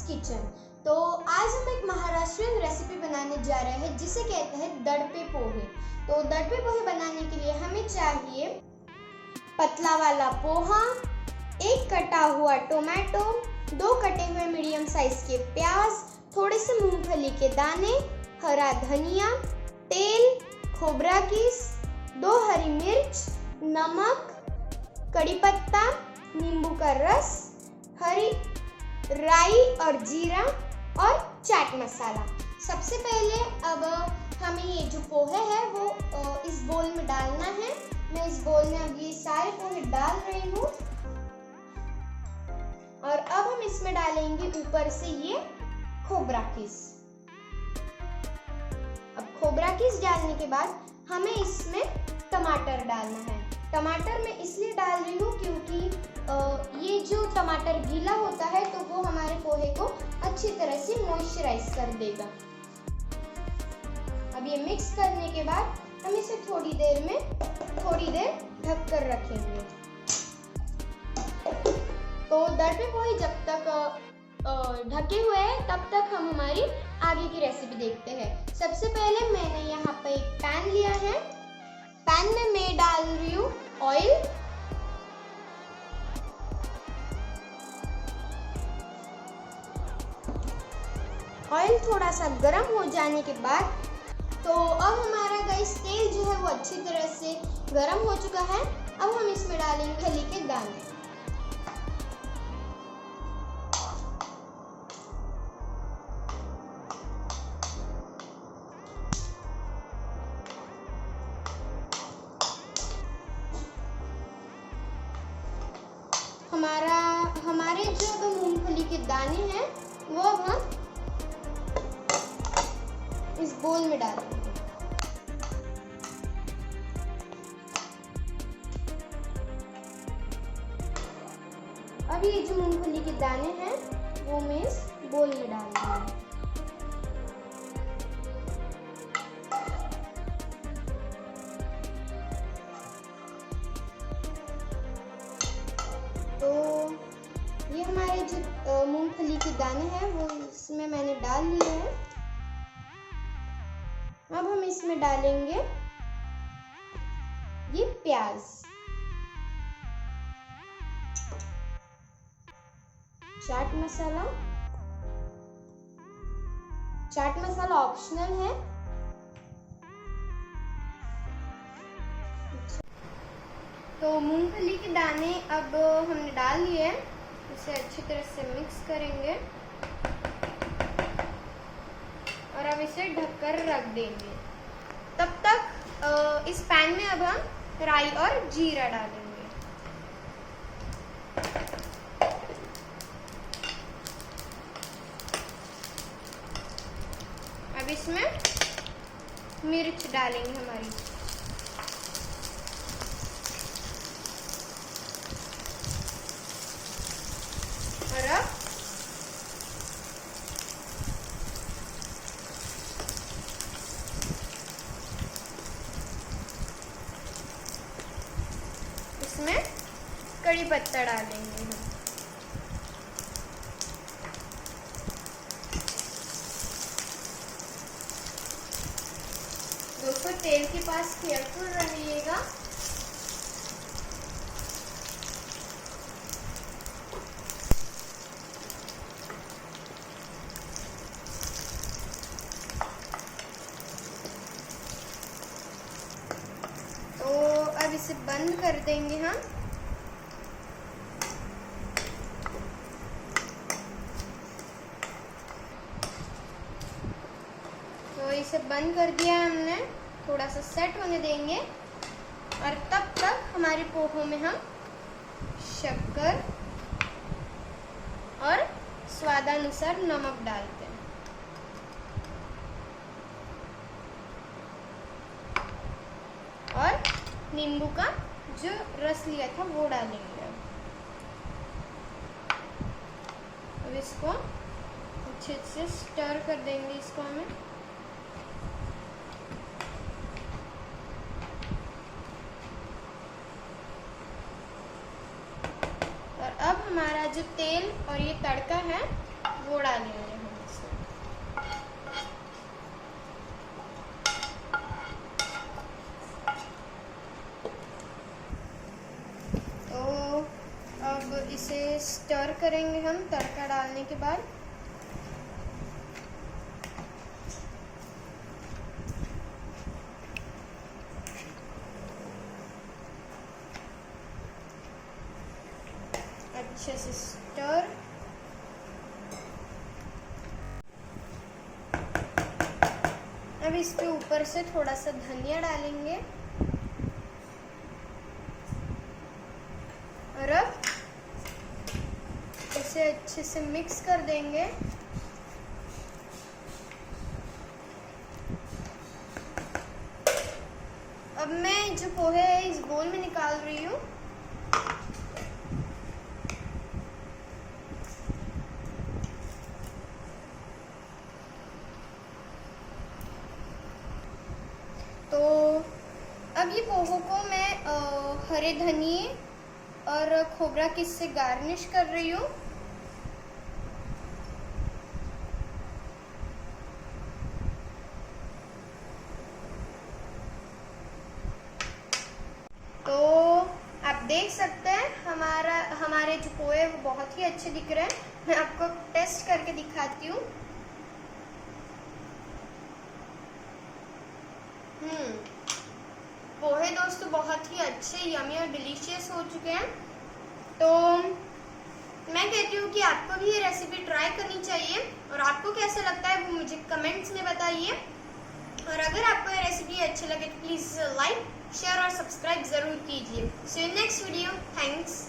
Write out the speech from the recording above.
Kitchen. तो आज हम एक महाराष्ट्रियन रेसिपी बनाने जा रहे हैं जिसे कहते हैं दड़पे पोहे। तो दड़पे पोहे बनाने के लिए हमें चाहिए पतला वाला पोहा, एक कटा हुआ टोमेटो, 2 कटे हुए मीडियम साइज के प्याज, थोड़े से मूंगफली के दाने, हरा धनिया, तेल, खोबरा कीस, 2 हरी मिर्च, नमक, कड़ी पत्ता, नींबू का रस, हरी राई और जीरा और चाट मसाला। सबसे पहले अब हमें ये जो पोहे है वो इस बोल में डालना है। मैं इस बोल में अब ये सारे पोहे डाल रही हूँ और अब हम इसमें डालेंगे ऊपर से ये खोबरा कीस। अब खोबरा कीस डालने के बाद हमें इसमें टमाटर डालना है। टमाटर मैं इसलिए डाल रही हूँ क्योंकि ये जो टमाटर गीला होता है तो वो हमारे पोहे को अच्छी तरह से मॉइस्चराइज कर देगा। अब ये मिक्स करने के बाद हम इसे थोड़ी देर ढक कर रखेंगे। तो दड़पे पोहे जब तक ढके हुए हैं तब तक हम हमारी आगे की रेसिपी देखते हैं। सबसे पहले मैंने यहाँ पे एक पैन लिया है। पैन में मैं डाल रही हूँ ऑयल। ऑयल थोड़ा सा गर्म हो जाने के बाद तो अब हमारा गाइस तेल जो है वो अच्छी तरह से गर्म हो चुका है। अब हम इसमें डालेंगे मूंगफली के दाने। हमारे जो मूंगफली के दाने हैं वो अब हम इस बोल में डालेंगे। अब ये जो मूंगफली के दाने हैं वो मैं इस बोल में डाल दूंगी। तो ये हमारे जो मूंगफली के दाने हैं वो इसमें मैंने डाल लिए हैं। अब हम इसमें डालेंगे ये प्याज, चाट मसाला। चाट मसाला ऑप्शनल है। तो मूंगफली के दाने अब हमने डाल लिए हैं। इसे अच्छी तरह से मिक्स करेंगे और अब इसे ढककर रख देंगे। तब तक इस पैन में अब हम राई और जीरा डालेंगे। अब इसमें मिर्च डालेंगे हमारी। और अब इसमें कड़ी पत्ता डालेंगे हम। दोस्तों तेल के पास केयरफुल रहिएगा। अब इसे बंद कर देंगे हम। तो इसे बंद कर दिया हमने। थोड़ा सा सेट होने देंगे और तब तक हमारे पोहों में हम शक्कर और स्वादानुसार नमक डालते हैं। और नींबू का जो रस लिया था वो डालेंगे। अब इसको अच्छे से स्टर कर देंगे इसको हमें। और अब हमारा जो तेल और ये तड़का है वो डालेंगे हम इसमें। तो अब इसे स्टर करेंगे हम तड़का डालने के बाद। अच्छे से स्टर। अब इसके ऊपर से थोड़ा सा धनिया डालेंगे और अब इसे अच्छे से मिक्स कर देंगे। अब मैं जो पोहे है इस बोल में निकाल रही हूँ। तो अब ये पोहों को मैं हरे धनिए और खोबरा किस से गार्निश कर रही हूँ। तो आप देख सकते हैं हमारे जो पोहे वो बहुत ही अच्छे दिख रहे हैं। मैं आपको टेस्ट करके दिखाती हूँ। पोहे दोस्तों बहुत ही अच्छे, यमी और डिलीशियस हो चुके हैं। तो मैं कहती हूँ कि आपको भी ये रेसिपी ट्राई करनी चाहिए और आपको कैसा लगता है वो मुझे कमेंट्स में बताइए। और अगर आपको ये रेसिपी अच्छी लगे तो प्लीज़ लाइक, शेयर और सब्सक्राइब ज़रूर कीजिए। सी यू नेक्स्ट वीडियो। थैंक्स।